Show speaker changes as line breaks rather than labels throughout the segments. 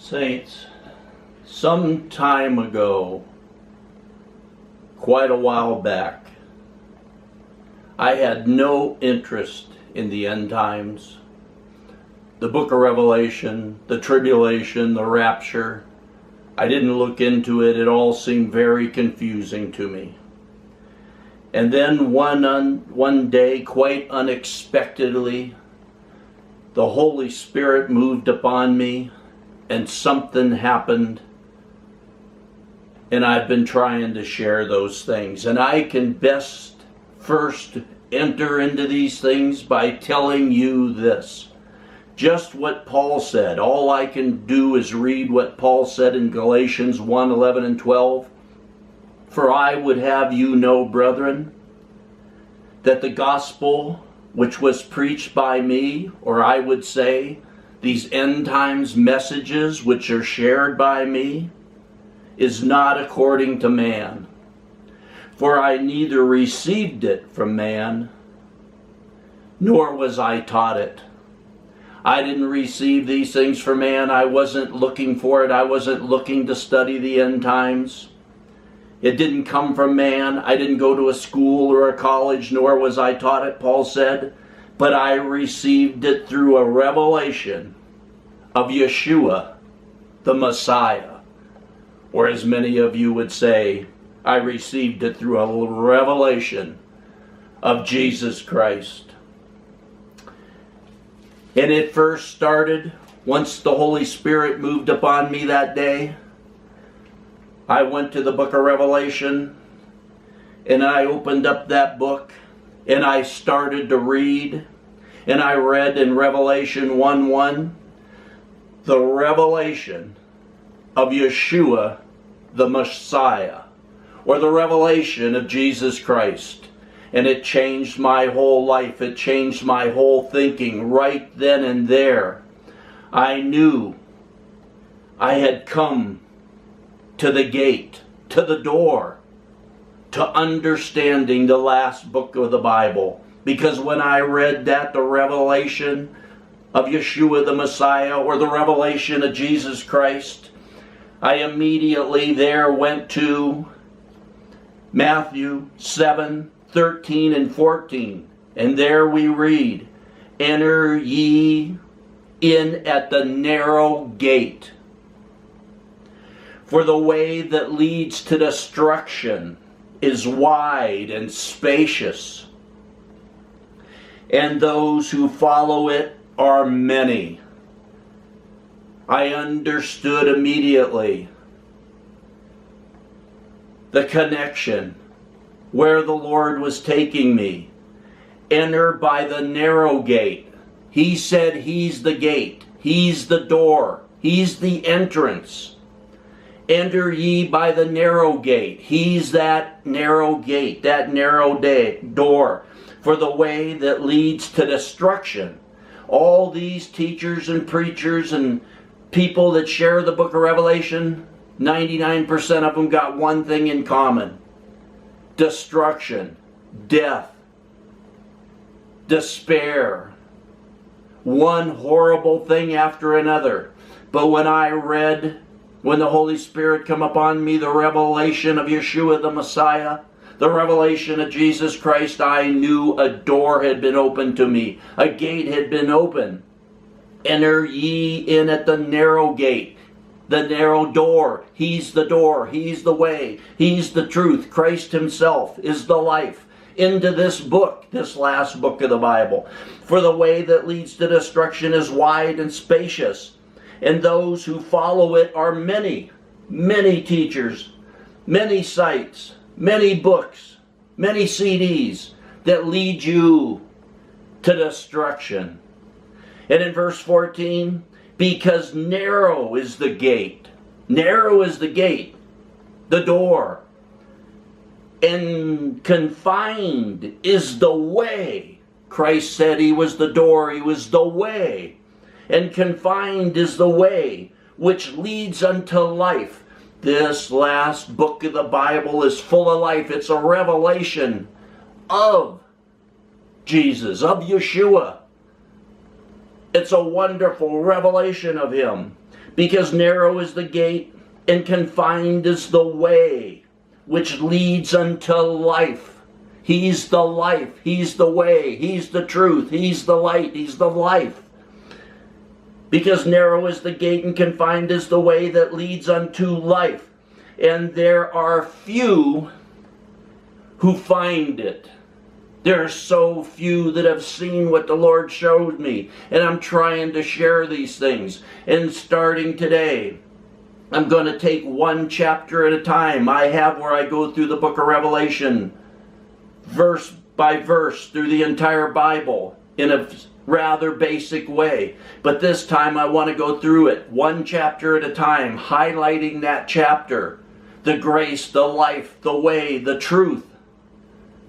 Saints, some time ago, quite a while back, I had no interest in the end times, the book of Revelation, the tribulation, the rapture. I didn't look into it. It all seemed very confusing to me. And then one day, quite unexpectedly, the Holy Spirit moved upon me and something happened. And I've been trying to share those things. And I can best first enter into these things by telling you this. Just what Paul said. All I can do is read what Paul said in Galatians 1:11 and 12. For I would have you know, brethren, that the gospel which was preached by me, or I would say, these end times messages which are shared by me, is not according to man. For I neither received it from man, nor was I taught it. I didn't receive these things from man. I wasn't looking for it. I wasn't looking to study the end times. It didn't come from man. I didn't go to a school or a college, nor was I taught it, Paul said. But I received it through a revelation of Yeshua, the Messiah. Or as many of you would say, I received it through a revelation of Jesus Christ. And it first started once the Holy Spirit moved upon me that day. I went to the book of Revelation and I opened up that book and I started to read, and I read in Revelation 1:1 the revelation of Yeshua the Messiah, or the revelation of Jesus Christ. And it changed my whole life. It changed my whole thinking right then and there. I knew I had come to the gate, to the door, to understanding the last book of the Bible. Because when I read that, the revelation of Yeshua the Messiah, or the revelation of Jesus Christ, I immediately there went to Matthew 7:13 and 14. And there we read, enter ye in at the narrow gate. For the way that leads to destruction is wide and spacious, and those who follow it are many. I understood immediately the connection where the Lord was taking me. Enter by the narrow gate. He said He's the gate. He's the door. He's the entrance. Enter ye by the narrow gate. He's that narrow gate, that narrow door. For the way that leads to destruction. All these teachers and preachers and people that share the book of Revelation, 99% of them got one thing in common. Destruction, death, despair, one horrible thing after another. But when I read, when the Holy Spirit come upon me, the revelation of Yeshua the Messiah, the revelation of Jesus Christ, I knew a door had been opened to me. A gate had been opened. Enter ye in at the narrow gate, the narrow door. He's the door. He's the way. He's the truth. Christ Himself is the life. Into this book, this last book of the Bible. For the way that leads to destruction is wide and spacious, and those who follow it are many, many teachers, many sites, many books, many CDs that lead you to destruction. And in verse 14, because narrow is the gate. Narrow is the gate, the door. And confined is the way. Christ said He was the door, He was the way. And confined is the way which leads unto life. This last book of the Bible is full of life. It's a revelation of Jesus, of Yeshua. It's a wonderful revelation of Him. Because narrow is the gate, and confined is the way which leads unto life. He's the life. He's the way. He's the truth. He's the light. He's the life. Because narrow is the gate, and confined is the way that leads unto life. And there are few who find it. There are so few that have seen what the Lord showed me. And I'm trying to share these things. And starting today, I'm going to take one chapter at a time. I have where I go through the book of Revelation, verse by verse, through the entire Bible in a rather basic way. But this time I want to go through it one chapter at a time, highlighting that chapter. The grace, the life, the way, the truth,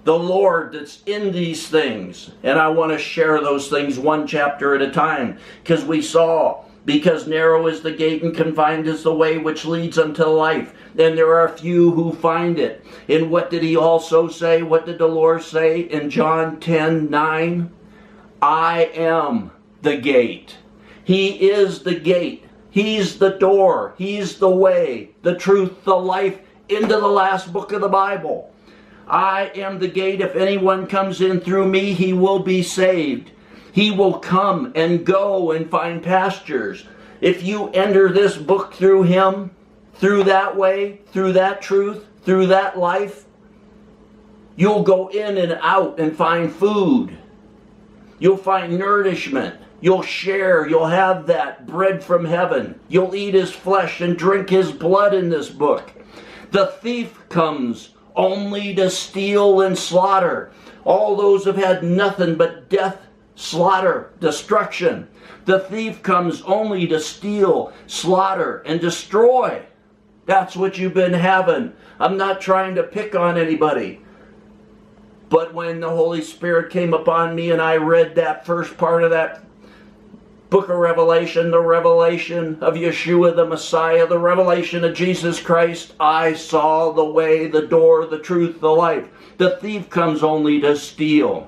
the Lord that's in these things. And I want to share those things one chapter at a time. Because we saw, because narrow is the gate and confined is the way which leads unto life. And there are few who find it. And what did he also say? What did the Lord say in John 10:9? I am the gate. He is the gate. He's the door. He's the way, the truth, the life, into the last book of the Bible. I am the gate. If anyone comes in through me, he will be saved. He will come and go and find pastures. If you enter this book through him, through that way, through that truth, through that life, you'll go in and out and find food. You'll find nourishment. You'll share. You'll have that bread from heaven. You'll eat his flesh and drink his blood in this book. The thief comes only to steal and slaughter. All those have had nothing but death, slaughter, destruction. The thief comes only to steal, slaughter, and destroy. That's what you've been having. I'm not trying to pick on anybody. But when the Holy Spirit came upon me and I read that first part of that book of Revelation, the revelation of Yeshua the Messiah, the revelation of Jesus Christ, I saw the way, the door, the truth, the life. The thief comes only to steal,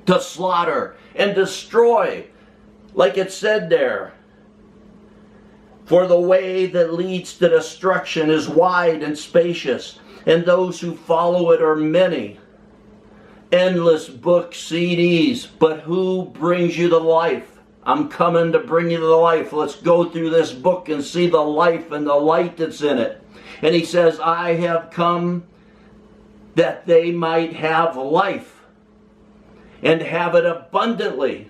to slaughter, and destroy. Like it said there, for the way that leads to destruction is wide and spacious, and those who follow it are many. Endless books, CDs, but who brings you the life? I'm coming to bring you the life. Let's go through this book and see the life and the light that's in it. And he says, I have come that they might have life and have it abundantly.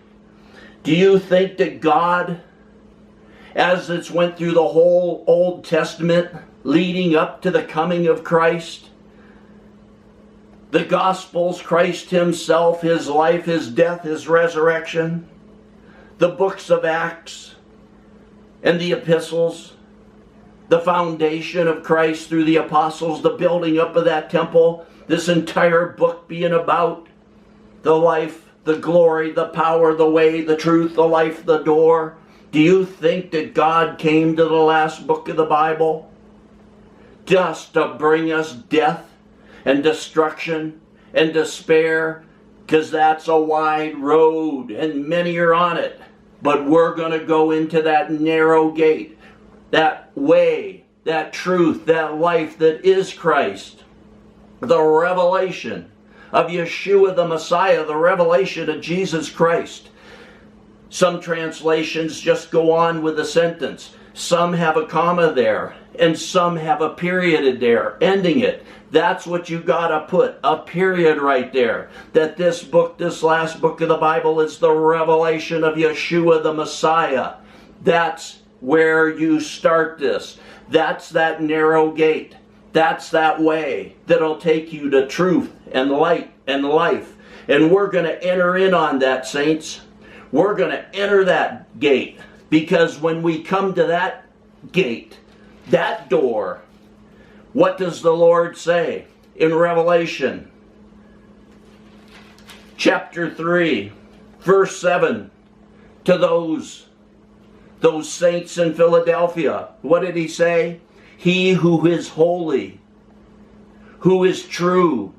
Do you think that God, as it's went through the whole Old Testament leading up to the coming of Christ, the Gospels, Christ himself, his life, his death, his resurrection, the books of Acts and the epistles, the foundation of Christ through the apostles, the building up of that temple, this entire book being about the life, the glory, the power, the way, the truth, the life, the door. Do you think that God came to the last book of the Bible just to bring us death and destruction and despair? Because that's a wide road and many are on it. But we're going to go into that narrow gate, that way, that truth, that life that is Christ. The revelation of Yeshua the Messiah, the revelation of Jesus Christ. Some translations just go on with a sentence. Some have a comma there, and some have a period there, ending it. That's what you gotta put, a period right there. That this book, this last book of the Bible, is the revelation of Yeshua the Messiah. That's where you start this. That's that narrow gate. That's that way that'll take you to truth and light and life. And we're going to enter in on that, saints. We're going to enter that gate. Because when we come to that gate, that door, what does the Lord say in Revelation chapter 3, verse 7, to those saints in Philadelphia? What did he say? He who is holy, who is true,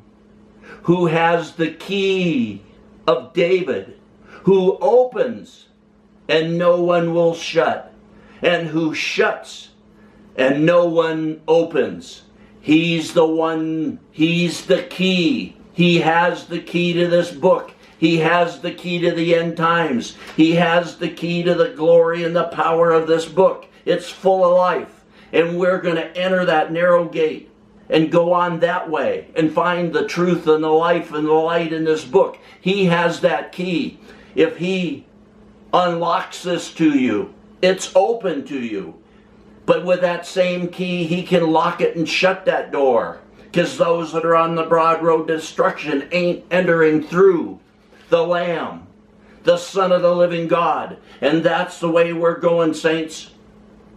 who has the key of David, who opens and no one will shut, and who shuts and no one opens. He's the one, he's the key. He has the key to this book. He has the key to the end times. He has the key to the glory and the power of this book. It's full of life. And we're going to enter that narrow gate and go on that way and find the truth and the life and the light in this book. He has that key. If he unlocks this to you, it's open to you. But with that same key, he can lock it and shut that door. Because those that are on the broad road to destruction ain't entering through the Lamb, the Son of the living God. And that's the way we're going, saints.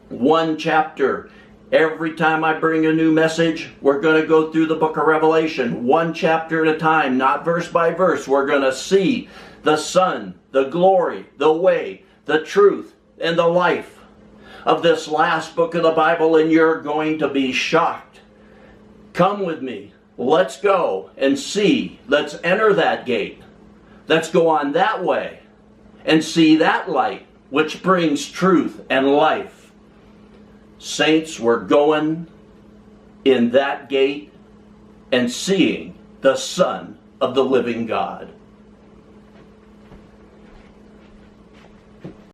One chapter. Every time I bring a new message, we're going to go through the book of Revelation, one chapter at a time, not verse by verse. We're going to see the Son, the glory, the way, the truth, and the life of this last book of the Bible, and you're going to be shocked. Come with me. Let's go and see. Let's enter that gate. Let's go on that way and see that light which brings truth and life. Saints, we're going in that gate and seeing the Son of the living God.